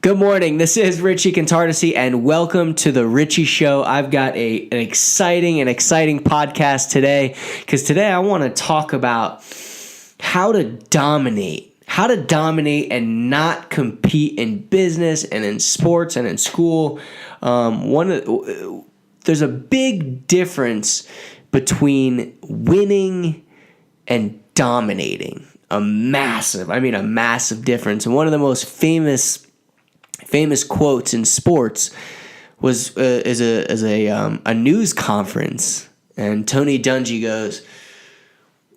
Good morning. This is Richie Contartesi, and welcome to the Richie Show. I've got an exciting podcast today, because today I want to talk about how to dominate and not compete in business and in sports and in school. There's a big difference between winning and dominating. A massive difference. And one of the most famous quotes in sports was a news conference, and Tony Dungy goes,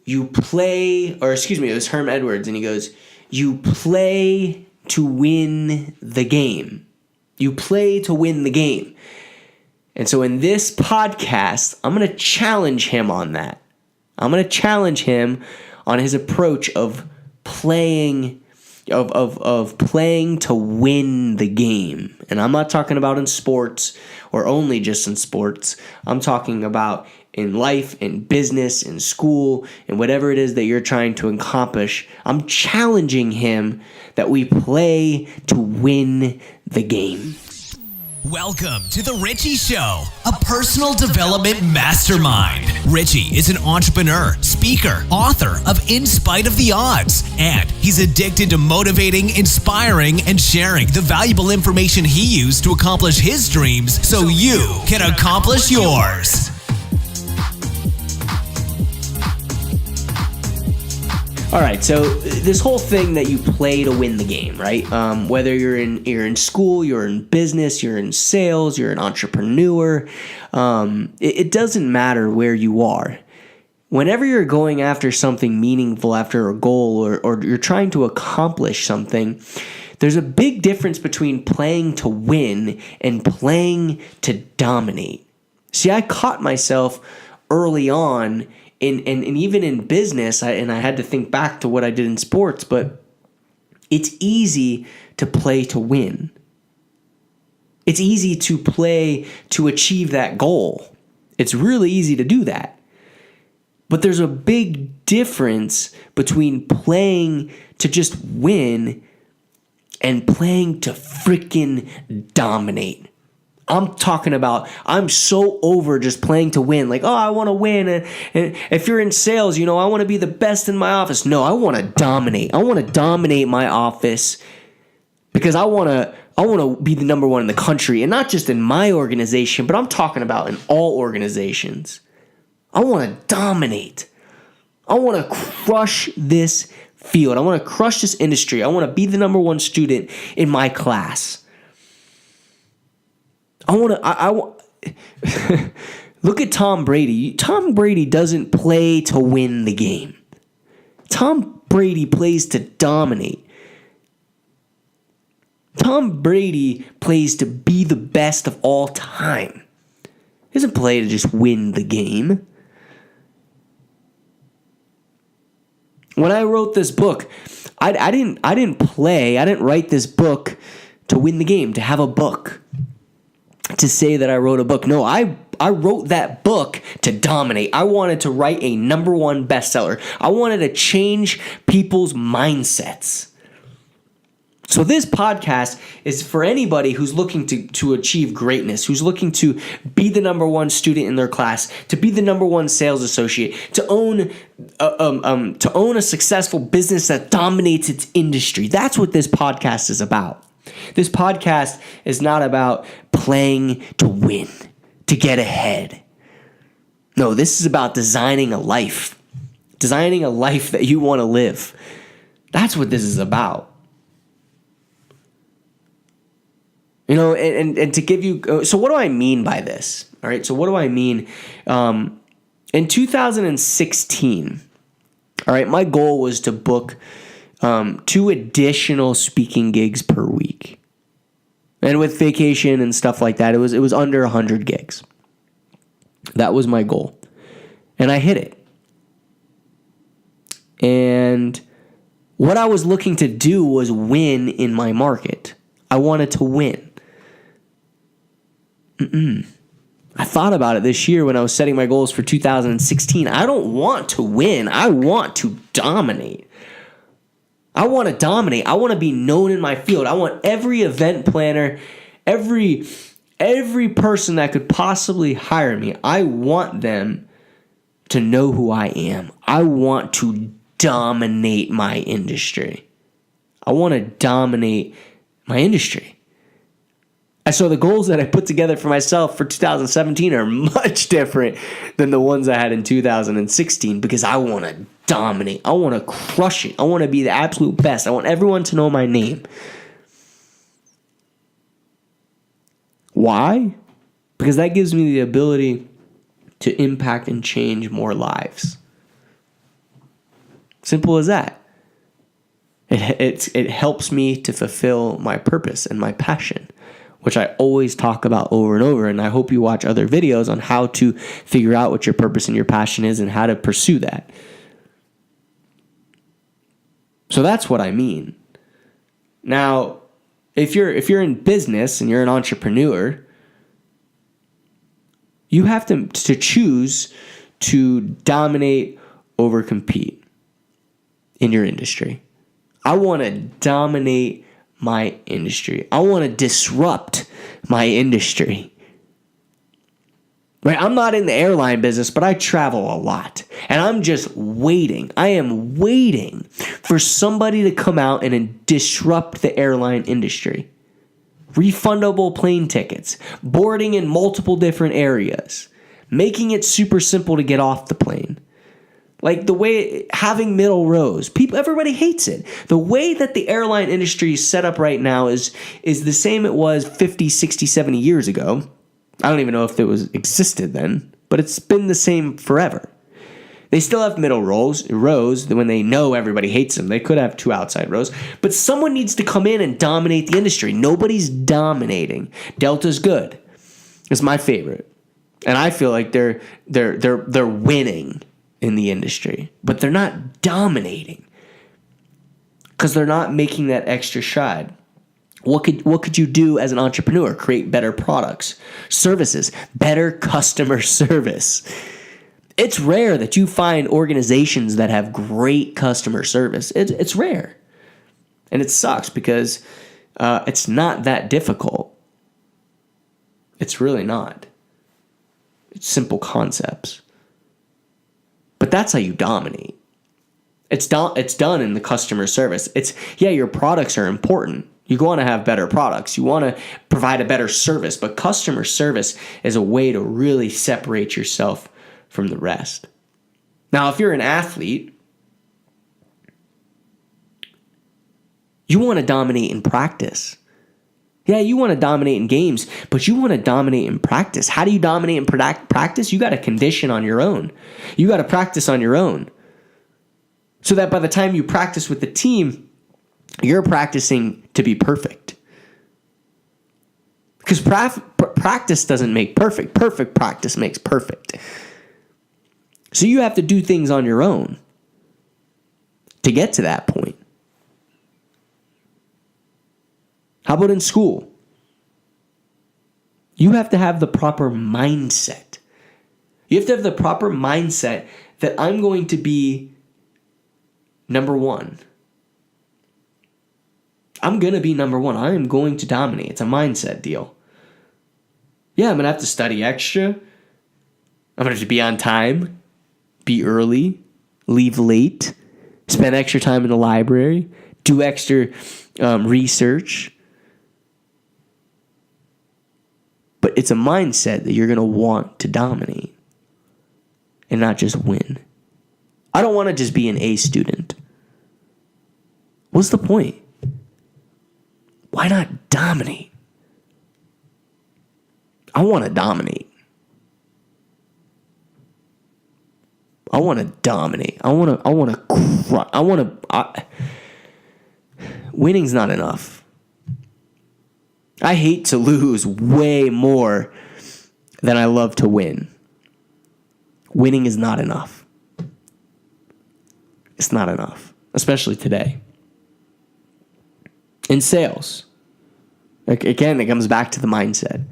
it was Herm Edwards, and he goes, "You play to win the game. You play to win the game." And so in this podcast, I'm going to challenge him on that. I'm going to challenge him on his approach of playing to win the game. And I'm not talking about in sports or only just in sports. I'm talking about in life, in business, in school, and whatever it is that you're trying to accomplish. I'm challenging him that we play to win the game. Welcome to The Richie Show, a personal development mastermind. Richie is an entrepreneur, speaker, author of In Spite of the Odds, and he's addicted to motivating, inspiring, and sharing the valuable information he used to accomplish his dreams so you can accomplish yours. All right, so this whole thing that you play to win the game, right? Whether you're in school, you're in business, you're in sales, you're an entrepreneur, it doesn't matter where you are. Whenever you're going after something meaningful, after a goal, or you're trying to accomplish something, there's a big difference between playing to win and playing to dominate. See, I caught myself early on and even in business, I had to think back to what I did in sports, but it's easy to play to win. It's easy to play to achieve that goal. It's really easy to do that. But there's a big difference between playing to just win and playing to freaking dominate. I'm talking about, I'm so over just playing to win. Like, I want to win. And if you're in sales, I want to be the best in my office. No, I want to dominate. I want to dominate my office because I want to be the number one in the country. And not just in my organization, but I'm talking about in all organizations. I want to dominate. I want to crush this field. I want to crush this industry. I want to be the number one student in my class. Look at Tom Brady. Tom Brady doesn't play to win the game. Tom Brady plays to dominate. Tom Brady plays to be the best of all time. He doesn't play to just win the game. When I wrote this book, I didn't write this book to win the game, to have a book, to say that I wrote a book. No, I wrote that book to dominate. I wanted to write a number one bestseller. I wanted to change people's mindsets. So this podcast is for anybody who's looking to achieve greatness, who's looking to be the number one student in their class, to be the number one sales associate, to own a successful business that dominates its industry. That's what this podcast is about. This podcast is not about playing to win, to get ahead. No, this is about designing a life that you want to live. That's what this is about. And to give you, so what do I mean by this? All right, so what do I mean? In 2016, all right, my goal was to book 2 additional speaking gigs per week. And with vacation and stuff like that, it was under 100 gigs. That was my goal. And I hit it. And what I was looking to do was win in my market. I wanted to win. I thought about it this year when I was setting my goals for 2016. I don't want to win. I want to dominate. I want to dominate. I want to be known in my field. I want every event planner, every person that could possibly hire me, I want them to know who I am. I want to dominate my industry. I want to dominate my industry. And so the goals that I put together for myself for 2017 are much different than the ones I had in 2016 because I want to dominate. I want to crush it. I want to be the absolute best. I want everyone to know my name. Why? Because that gives me the ability to impact and change more lives. Simple as that. It helps me to fulfill my purpose and my passion, which I always talk about over and over. And I hope you watch other videos on how to figure out what your purpose and your passion is and how to pursue that. So that's what I mean. Now, if you're in business and you're an entrepreneur, you have to choose to dominate over compete in your industry. I want to dominate my industry. I want to disrupt my industry. Right? I'm not in the airline business, but I travel a lot. And I'm just waiting. I am waiting for somebody to come out and disrupt the airline industry. Refundable plane tickets, boarding in multiple different areas, making it super simple to get off the plane. Like the way having middle rows, everybody hates it. The way that the airline industry is set up right now is the same it was 50, 60, 70 years ago. I don't even know if it existed then, but it's been the same forever. They still have middle rows when they know everybody hates them. They could have 2 outside rows, but someone needs to come in and dominate the industry. Nobody's dominating. Delta's good. It's my favorite, and I feel like they're winning in the industry, but they're not dominating because they're not making that extra shot. What could you do as an entrepreneur? Create better products, services, better customer service. It's rare that you find organizations that have great customer service. It's rare. And it sucks because it's not that difficult. It's really not. It's simple concepts. But that's how you dominate. It's done in the customer service. Your products are important. You want to have better products. You want to provide a better service. But customer service is a way to really separate yourself from the rest. Now, if you're an athlete, you want to dominate in practice. Yeah, you want to dominate in games, but you want to dominate in practice. How do you dominate in practice? You got to condition on your own. You got to practice on your own. So that by the time you practice with the team, you're practicing to be perfect. Because practice doesn't make perfect. Perfect practice makes perfect. So you have to do things on your own to get to that point. How about in school? You have to have the proper mindset. You have to have the proper mindset that I'm going to be number one. I'm going to be number one. I am going to dominate. It's a mindset deal. Yeah, I'm going to have to study extra. I'm going to have to be on time, be early, leave late, spend extra time in the library, do extra research. But it's a mindset that you're going to want to dominate and not just win. I don't want to just be an A student. What's the point? Why not dominate? I want to dominate. I want to dominate. I want to winning's not enough. I hate to lose way more than I love to win. Winning is not enough. It's not enough, especially today. In sales, again, it comes back to the mindset.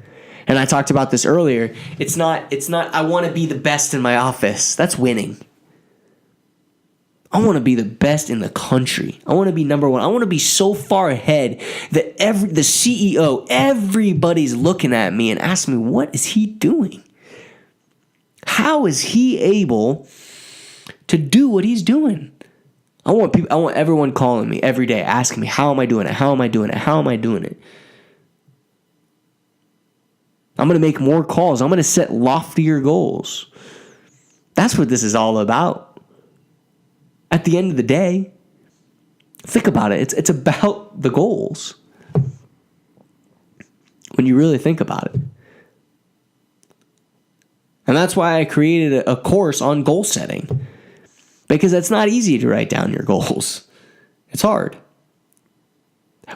And I talked about this earlier. It's not I want to be the best in my office. That's winning. I want to be the best in the country. I want to be number one. I want to be so far ahead that the CEO, everybody's looking at me and asking me, what is he doing? How is he able to do what he's doing? I want everyone calling me every day, asking me, how am I doing it? How am I doing it? How am I doing it? I'm going to make more calls. I'm going to set loftier goals. That's what this is all about. At the end of the day, think about it. It's about the goals. When you really think about it. And that's why I created a course on goal setting. Because it's not easy to write down your goals. It's hard.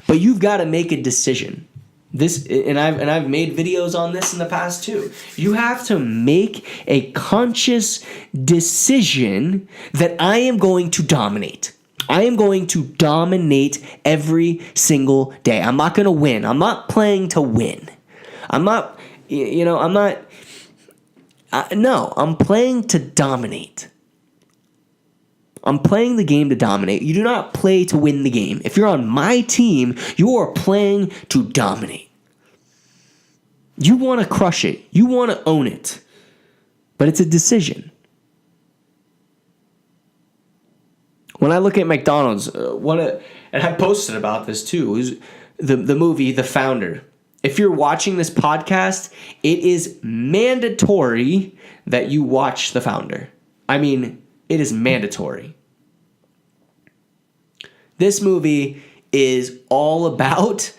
But you've got to make a decision. I've made videos on this in the past too. You have to make a conscious decision that I am going to dominate. I am going to dominate every single day. I'm not going to win. I'm not playing to win. I'm playing to dominate. I'm playing the game to dominate. You do not play to win the game. If you're on my team, you are playing to dominate. You want to crush it. You want to own it. But it's a decision. When I look at McDonald's, and I posted about this too, is the movie The Founder. If you're watching this podcast, it is mandatory that you watch The Founder. I mean, it is mandatory. This movie is all about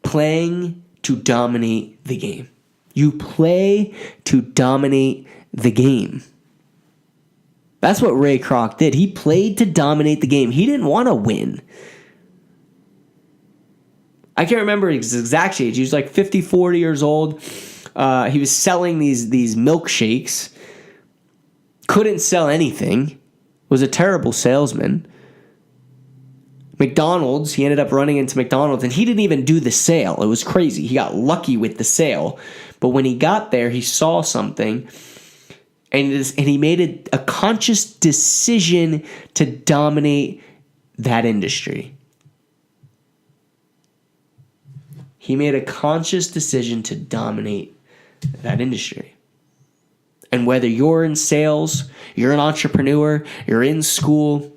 playing to dominate the game. You play to dominate the game. That's what Ray Kroc did. He played to dominate the game. He didn't want to win. I can't remember his exact age. He was like 50, 40 years old. He was selling these milkshakes. Couldn't sell anything. Was a terrible salesman. McDonald's, he ended up running into McDonald's, and he didn't even do the sale. It was crazy. He got lucky with the sale. But when he got there, he saw something, and he made a conscious decision to dominate that industry. He made a conscious decision to dominate that industry. And whether you're in sales, you're an entrepreneur, you're in school,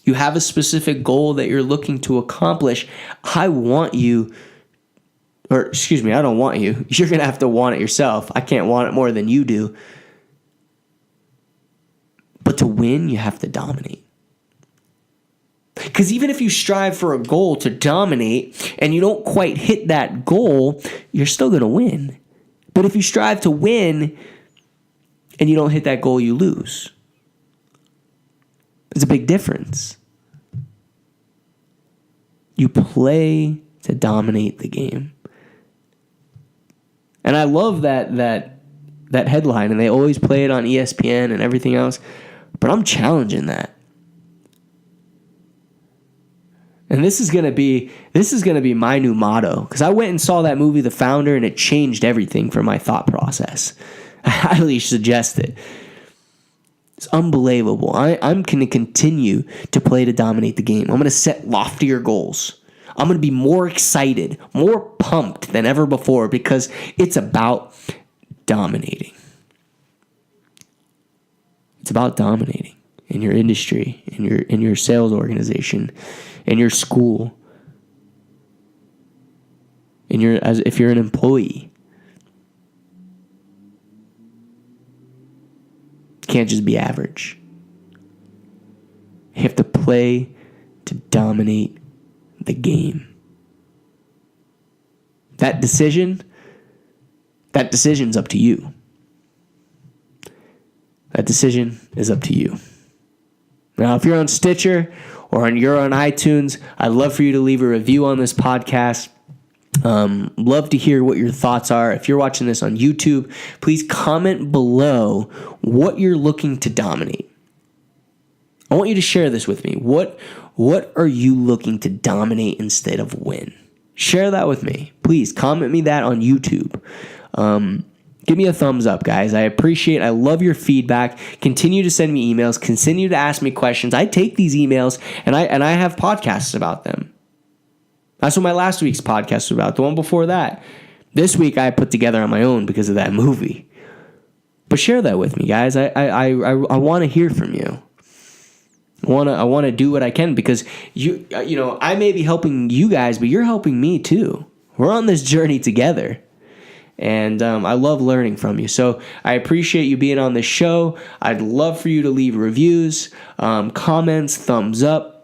you have a specific goal that you're looking to accomplish, I don't want you. You're going to have to want it yourself. I can't want it more than you do. But to win, you have to dominate. Because even if you strive for a goal to dominate and you don't quite hit that goal, you're still going to win. But if you strive to win and you don't hit that goal, you lose. It's a big difference. You play to dominate the game. And I love that headline, and they always play it on ESPN and everything else. But I'm challenging that. And this is gonna be my new motto, because I went and saw that movie, The Founder, and it changed everything for my thought process. I highly suggest it. It's unbelievable. I'm going to continue to play to dominate the game. I'm going to set loftier goals. I'm going to be more excited, more pumped than ever before, because it's about dominating. It's about dominating in your industry, in your sales organization, in your school, if you're an employee. Can't just be average. You have to play to dominate the game. That decision's up to you. That decision is up to you. Now, if you're on Stitcher or you're on iTunes, I'd love for you to leave a review on this podcast. Love to hear what your thoughts are. If you're watching this on YouTube, please comment below what you're looking to dominate. I want you to share this with me. What are you looking to dominate instead of win? Share that with me. Please comment me that on YouTube. Give me a thumbs up, guys. I love your feedback. Continue to send me emails. Continue to ask me questions. I take these emails and I have podcasts about them. That's what my last week's podcast was about. The one before that. This week I put together on my own because of that movie. But share that with me, guys. I want to hear from you. I want to do what I can because you know, I may be helping you guys, but you're helping me too. We're on this journey together. And I love learning from you. So I appreciate you being on this show. I'd love for you to leave reviews, comments, thumbs up.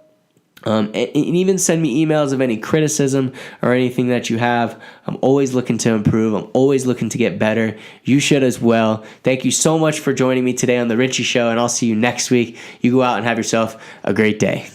And even send me emails of any criticism or anything that you have. I'm always looking to improve. I'm always looking to get better. You should as well. Thank you so much for joining me today on The Richie Show, and I'll see you next week. You go out and have yourself a great day.